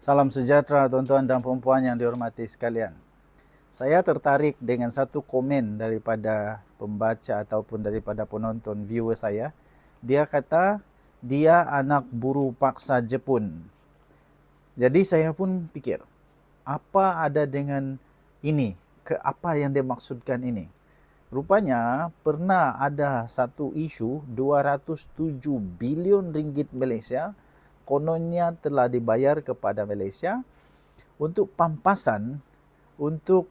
Salam sejahtera tuan-tuan dan puan-puan yang dihormati sekalian. Saya tertarik dengan satu komen daripada pembaca ataupun daripada penonton viewer saya. Dia kata dia anak buruh paksa Jepun. Jadi saya pun fikir, apa ada dengan ini? Apa yang dia maksudkan ini? Rupanya pernah ada satu isu 207 bilion ringgit Malaysia kononnya telah dibayar kepada Malaysia untuk untuk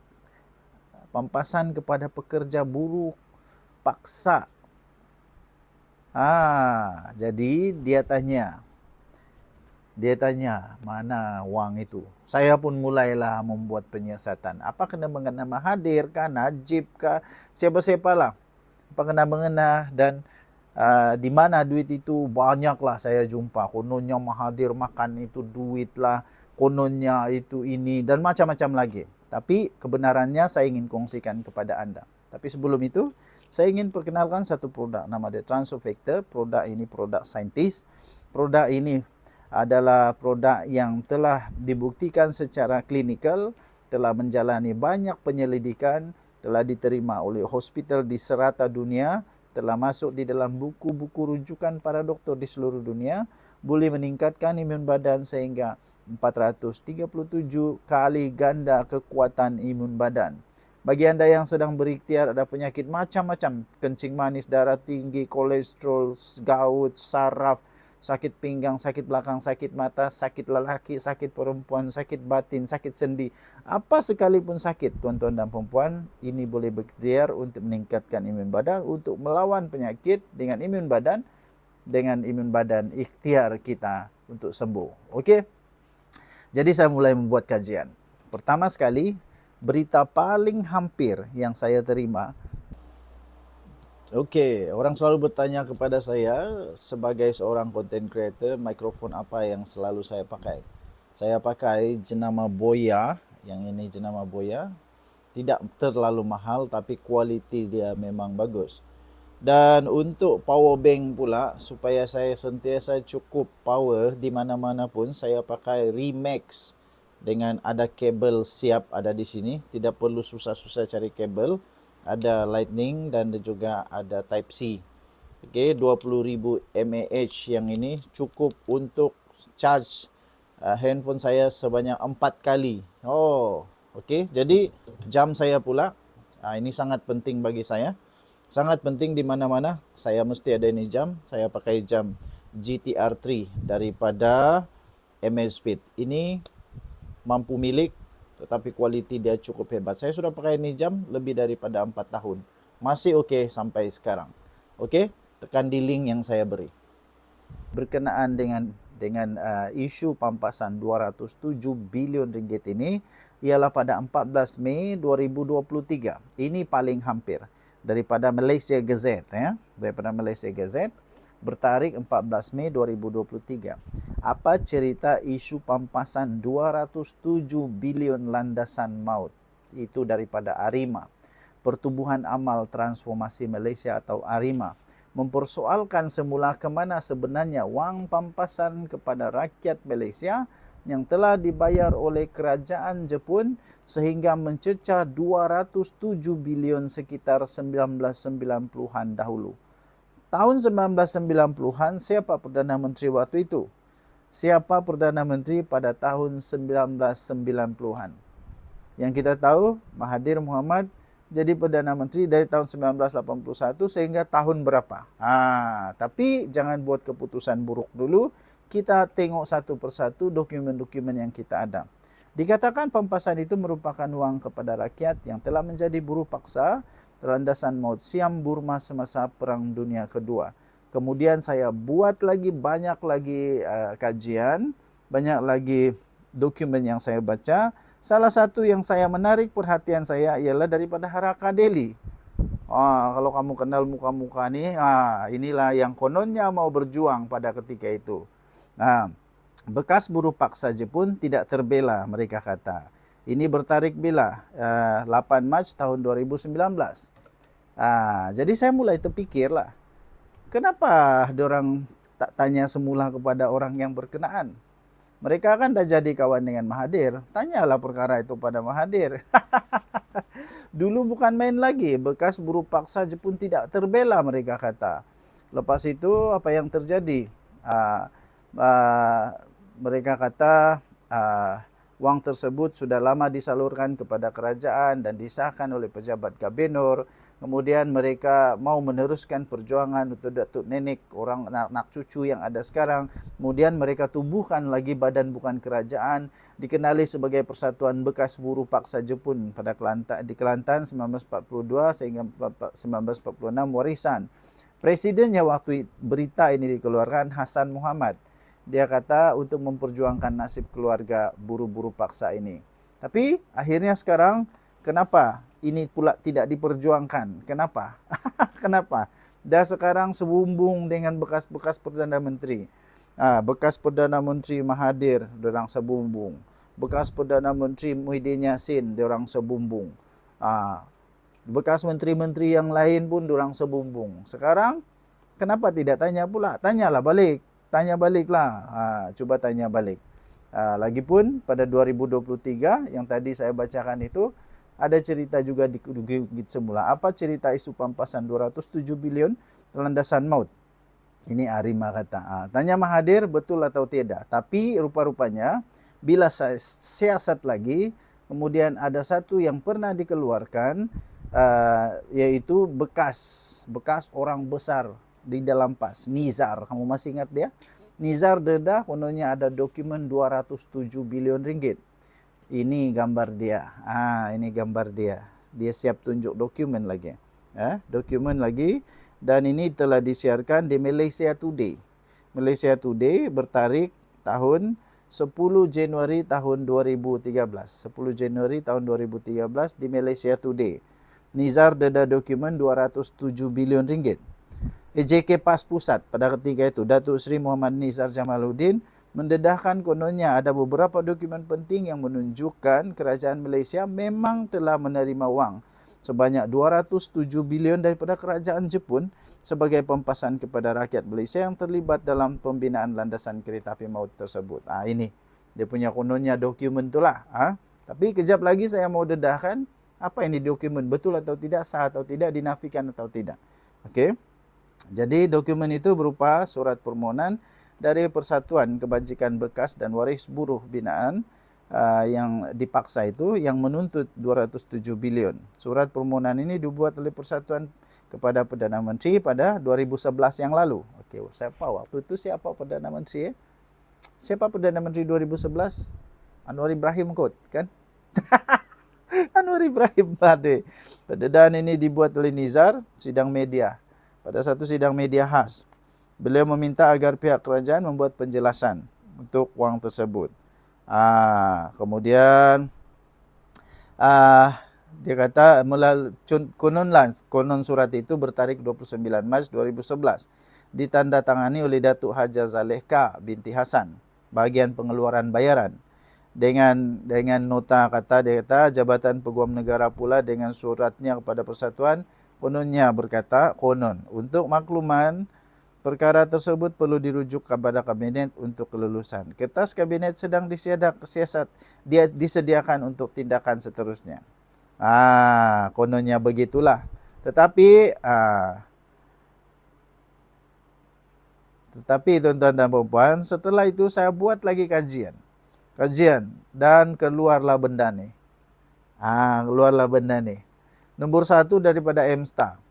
pampasan kepada pekerja buruh paksa. Jadi dia tanya mana wang itu. Saya pun mulailah membuat penyiasatan. Apa kena mengena Mahathir kah, Najib kah, siapa-siapalah. Apa kena mengena dan di mana duit itu banyaklah saya jumpa. Kononnya Mahathir makan itu duit lah, kononnya itu ini dan macam-macam lagi. Tapi kebenarannya saya ingin kongsikan kepada anda. Tapi sebelum itu, saya ingin perkenalkan satu produk nama dia Transofactor. Produk ini produk saintis. Produk ini adalah produk yang telah dibuktikan secara klinikal, telah menjalani banyak penyelidikan, telah diterima oleh hospital di serata dunia, telah masuk di dalam buku-buku rujukan para doktor di seluruh dunia, boleh meningkatkan imun badan sehingga 437 kali ganda kekuatan imun badan. Bagi anda yang sedang berikhtiar ada penyakit macam-macam, kencing manis, darah tinggi, kolesterol, gout, saraf, sakit pinggang, sakit belakang, sakit mata, sakit lelaki, sakit perempuan, sakit batin, sakit sendi, apa sekalipun sakit tuan-tuan dan perempuan, ini boleh berikhtiar untuk meningkatkan imun badan, untuk melawan penyakit dengan imun badan ikhtiar kita untuk sembuh. Okey. Jadi saya mulai membuat kajian. Pertama sekali, berita paling hampir yang saya terima. Okey, orang selalu bertanya kepada saya sebagai seorang content creator, mikrofon apa yang selalu saya pakai. Saya pakai jenama Boya, yang ini jenama Boya. Tidak terlalu mahal tapi kualiti dia memang bagus. Dan untuk power bank pula, supaya saya sentiasa cukup power di mana-mana pun, saya pakai Remax dengan ada kabel siap ada di sini. Tidak perlu susah-susah cari kabel. Ada lightning dan juga ada type C. Okey, 20,000 mAh yang ini cukup untuk charge handphone saya sebanyak 4 kali. Okey. Jadi jam saya pula, ini sangat penting bagi saya. Sangat penting di mana-mana saya mesti ada ini jam. Saya pakai jam GTR3 daripada Amazfit. Ini mampu milik tetapi kualiti dia cukup hebat. Saya sudah pakai ini jam lebih daripada 4 tahun. Masih okey sampai sekarang. Okey, tekan di link yang saya beri. Berkenaan dengan isu pampasan 207 bilion ringgit ini ialah pada 14 Mei 2023. Ini paling hampir daripada Malaysia Gazette daripada Malaysia Gazette bertarikh 14 Mei 2023. Apa cerita isu pampasan 207 bilion landasan maut? Itu daripada ARIMA. Pertubuhan Amal Transformasi Malaysia atau ARIMA mempersoalkan semula ke mana sebenarnya wang pampasan kepada rakyat Malaysia yang telah dibayar oleh kerajaan Jepun sehingga mencecah 207 bilion sekitar 1990-an dahulu. Tahun 1990-an, siapa Perdana Menteri waktu itu? Siapa Perdana Menteri pada tahun 1990-an? Yang kita tahu, Mahathir Mohamad jadi Perdana Menteri dari tahun 1981 sehingga tahun berapa? Tapi jangan buat keputusan buruk dulu. Kita tengok satu persatu dokumen-dokumen yang kita ada. Dikatakan pampasan itu merupakan wang kepada rakyat yang telah menjadi buruh paksa landasan maut Siam Burma semasa Perang Dunia Kedua. Kemudian saya buat lagi banyak lagi kajian, banyak lagi dokumen yang saya baca. Salah satu yang saya menarik perhatian saya ialah daripada Haraka Delhi. Kalau kamu kenal muka-muka ni, inilah yang kononnya mau berjuang pada ketika itu. Bekas buruh paksa Jepun tidak terbela, mereka kata. Ini bertarikh bila? 8 Mac tahun 2019. Jadi saya mulai terfikirlah, kenapa diorang tak tanya semula kepada orang yang berkenaan? Mereka kan dah jadi kawan dengan Mahathir. Tanyalah perkara itu pada Mahathir. Dulu bukan main lagi, bekas buruh paksa Jepun tidak terbela mereka kata. Lepas itu apa yang terjadi? Uh, uh, Mereka kata wang tersebut sudah lama disalurkan kepada kerajaan dan disahkan oleh pejabat Gubernur. Kemudian mereka mau meneruskan perjuangan untuk datuk nenek, orang anak cucu yang ada sekarang. Kemudian mereka tubuhkan lagi badan bukan kerajaan, dikenali sebagai Persatuan Bekas Buruh Paksa Jepun pada di Kelantan 1942 sehingga 1946 warisan. Presidennya waktu berita ini dikeluarkan Hasan Muhammad. Dia kata untuk memperjuangkan nasib keluarga buruh-buruh paksa ini. Tapi akhirnya sekarang kenapa ini pula tidak diperjuangkan? Kenapa? Kenapa? Dah sekarang sebumbung dengan bekas-bekas Perdana Menteri. Bekas Perdana Menteri Mahathir, diorang sebumbung. Bekas Perdana Menteri Muhyiddin Yassin, diorang sebumbung. Bekas menteri-menteri yang lain pun diorang sebumbung. Sekarang kenapa tidak tanya pula? Tanyalah balik. Tanya baliklah. Cuba tanya balik. Lagipun pada 2023 yang tadi saya bacakan itu ada cerita juga di Gigit Semula. Apa cerita isu pampasan 207 bilion landasan maut? Ini Arima kata. Tanya Mahathir betul atau tidak. Tapi rupa-rupanya bila saya siasat lagi, kemudian ada satu yang pernah dikeluarkan, yaitu bekas orang besar di dalam PAS, Nizar. Kamu masih ingat dia? Nizar Dedah, kononnya ada dokumen 207 bilion ringgit. Ini gambar dia. Ini gambar dia. Dia siap tunjuk dokumen lagi. Dokumen lagi. Dan ini telah disiarkan di Malaysia Today. Malaysia Today bertarik tahun 10 Januari tahun 2013. 10 Januari tahun 2013 di Malaysia Today. Nizar Dedah dokumen 207 bilion ringgit. EJK PAS Pusat pada ketika itu, Datuk Seri Muhammad Nizar Jamaluddin mendedahkan kononnya ada beberapa dokumen penting yang menunjukkan kerajaan Malaysia memang telah menerima wang sebanyak 207 bilion daripada kerajaan Jepun sebagai pempasan kepada rakyat Malaysia yang terlibat dalam pembinaan landasan kereta api maut tersebut. Ini dia punya kononnya dokumen itulah. Tapi kejap lagi saya mau dedahkan apa ini dokumen, betul atau tidak, sah atau tidak, dinafikan atau tidak. Okey. Jadi dokumen itu berupa surat permohonan dari Persatuan Kebajikan Bekas dan Waris Buruh Binaan yang dipaksa itu yang menuntut 207 bilion. Surat permohonan ini dibuat oleh Persatuan kepada Perdana Menteri pada 2011 yang lalu. Okey, siapa waktu itu siapa Perdana Menteri? Siapa Perdana Menteri 2011? Anwar Ibrahim kot, kan? Anwar Ibrahim Bade. Pendedahan ini dibuat oleh Nizar, sidang media. Pada satu sidang media khas, beliau meminta agar pihak kerajaan membuat penjelasan untuk wang tersebut. Kemudian dia kata konon surat itu bertarikh 29 Mac 2011 ditandatangani oleh Datuk Haja Zalehka binti Hasan, bahagian pengeluaran bayaran. Dengan nota dia kata Jabatan Peguam Negara pula dengan suratnya kepada Persatuan kononnya berkata, untuk makluman perkara tersebut perlu dirujuk kepada kabinet untuk kelulusan. Kertas kabinet sedang disediakan untuk tindakan seterusnya. Kononnya begitulah. Tetapi tuan-tuan dan puan, setelah itu saya buat lagi kajian dan keluarlah benda ni. Nombor 1 daripada MSTA.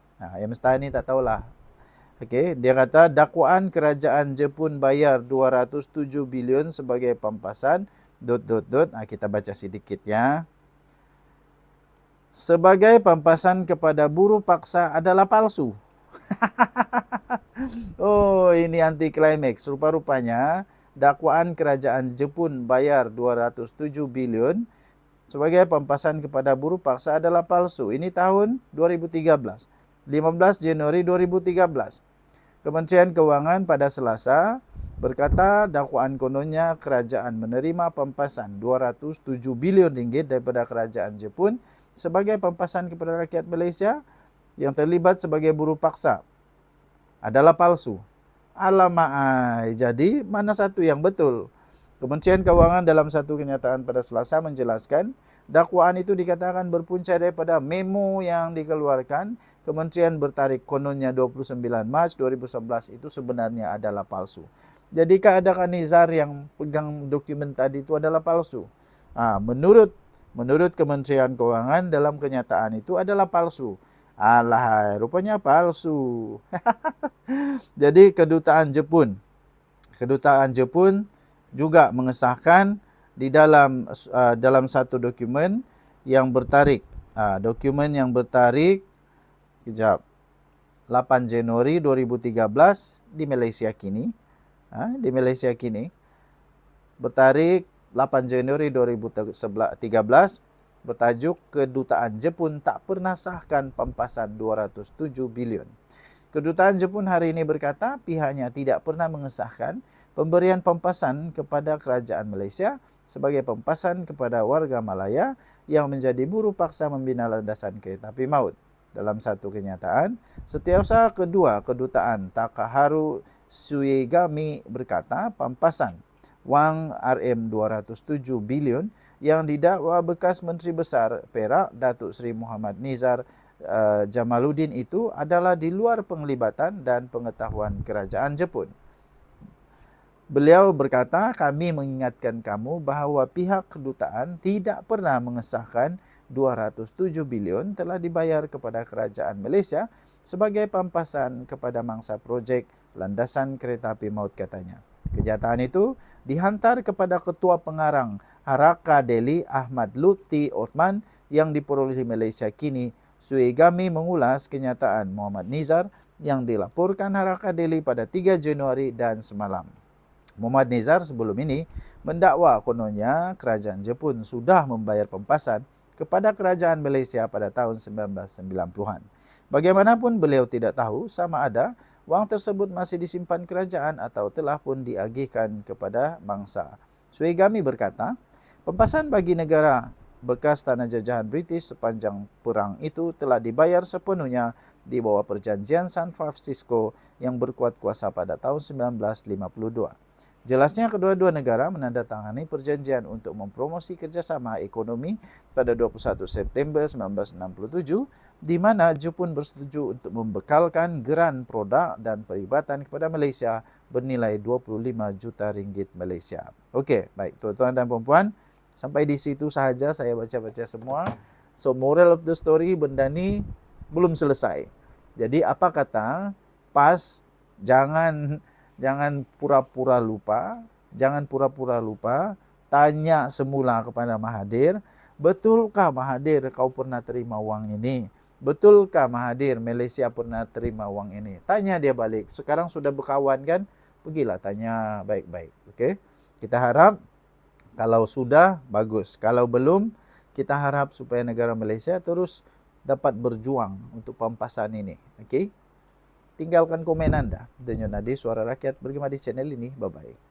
MSTA ni tak tahulah. Okey, dia kata dakwaan kerajaan Jepun bayar 207 bilion sebagai pampasan ... Kita baca sedikit ya. Sebagai pampasan kepada buruh paksa adalah palsu. Ini anti klimaks. Rupa-rupanya dakwaan kerajaan Jepun bayar 207 bilion sebagai pampasan kepada buruh paksa adalah palsu. Ini tahun 2013. 15 Januari 2013. Kementerian Keuangan pada Selasa berkata dakwaan kononnya kerajaan menerima pampasan 207 bilion ringgit daripada kerajaan Jepun sebagai pampasan kepada rakyat Malaysia yang terlibat sebagai buruh paksa adalah palsu. Alamak, jadi mana satu yang betul? Kementerian Keuangan dalam satu kenyataan pada Selasa menjelaskan, dakwaan itu dikatakan berpunca daripada memo yang dikeluarkan Kementerian bertarik kononnya 29 Mac 2011 itu sebenarnya adalah palsu. Jadi keadaan Nizar yang pegang dokumen tadi itu adalah palsu. Menurut Kementerian Keuangan dalam kenyataan itu adalah palsu. Alah, rupanya palsu. Jadi kedutaan Jepun juga mengesahkan di dalam satu dokumen yang bertarik. Dokumen yang bertarik kejap 8 Januari 2013 di Malaysia kini. Di Malaysia kini bertarik 8 Januari 2013 bertajuk Kedutaan Jepun tak pernah sahkan pampasan 207 bilion. Kedutaan Jepun hari ini berkata pihaknya tidak pernah mengesahkan pemberian pampasan kepada kerajaan Malaysia sebagai pampasan kepada warga Malaya yang menjadi buruh paksa membina landasan kereta api maut. Dalam satu kenyataan, setiausaha kedua kedutaan Takaharu Suegami berkata pampasan wang RM207 bilion yang didakwa bekas Menteri Besar Perak Datuk Seri Muhammad Nizar Jamaluddin itu adalah di luar penglibatan dan pengetahuan kerajaan Jepun. Beliau berkata, kami mengingatkan kamu bahawa pihak kedutaan tidak pernah mengesahkan 207 bilion telah dibayar kepada kerajaan Malaysia sebagai pampasan kepada mangsa projek landasan kereta api maut katanya. Kenyataan itu dihantar kepada Ketua Pengarang Haraka Delhi Ahmad Lutfi Othman yang diperolehi Malaysia kini. Suegami mengulas kenyataan Muhammad Nizar yang dilaporkan Haraka Delhi pada 3 Januari dan semalam. Muhammad Nizar sebelum ini mendakwa kononnya kerajaan Jepun sudah membayar pampasan kepada kerajaan Malaysia pada tahun 1990-an. Bagaimanapun beliau tidak tahu sama ada wang tersebut masih disimpan kerajaan atau telah pun diagihkan kepada bangsa. Suegami berkata, pampasan bagi negara bekas tanah jajahan British sepanjang perang itu telah dibayar sepenuhnya di bawah perjanjian San Francisco yang berkuat kuasa pada tahun 1952. Jelasnya kedua-dua negara menandatangani perjanjian untuk mempromosi kerjasama ekonomi pada 21 September 1967 di mana Jepun bersetuju untuk membekalkan geran produk dan peribatan kepada Malaysia bernilai 25 juta ringgit Malaysia. Okey, baik tuan-tuan dan puan-puan, sampai di situ sahaja saya baca-baca semua. So moral of the story, benda ni belum selesai. Jadi apa kata? Jangan pura-pura lupa. Jangan pura-pura lupa. Tanya semula kepada Mahathir, betulkah Mahathir kau pernah terima wang ini? Betulkah Mahathir Malaysia pernah terima wang ini? Tanya dia balik. Sekarang sudah berkawan kan? Pergilah tanya baik-baik. Okey? Kita harap kalau sudah, bagus. Kalau belum, kita harap supaya negara Malaysia terus dapat berjuang untuk pampasan ini. Okey? Tinggalkan komen anda. Denyo Nadi, Suara Rakyat, bergema di channel ini. Bye-bye.